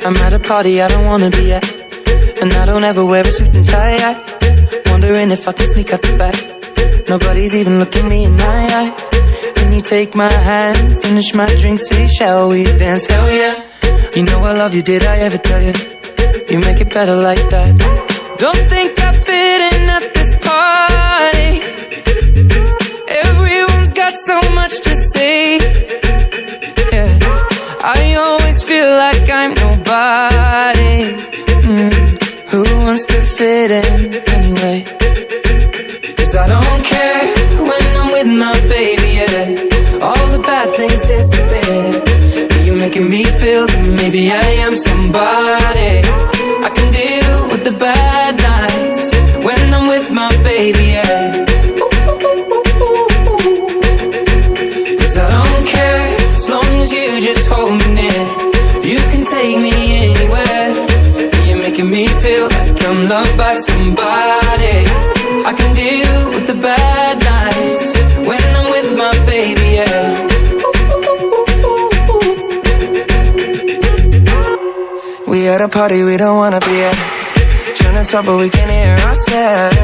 I'm at a party I don't wanna be at, and I don't ever wear a suit and tie. Wondering if I can sneak out the back. Nobody's even looking me in my eyes. Can you take my hand, finish my drink, say shall we dance? Hell yeah. You know I love you, did I ever tell you? You make it better like that. Don't think I fit in at this party. Everyone's got so much to say. Yeah, I always feel like I'm nobody. Who wants to fit in anyway? 'Cause I don't care when I'm with my baby, yeah. All the bad things disappear. You're making me feel that maybe I am somebody. I can deal with the bad nights when I'm with my baby, yeah. 'Cause I don't care as long as you just hold me near. You can take me anywhere. You're making me feel like I'm loved by somebody. I can deal with the bad nights when I'm with my baby, yeah. We at a party we don't wanna be at. Trying to talk but we can't hear ourselves.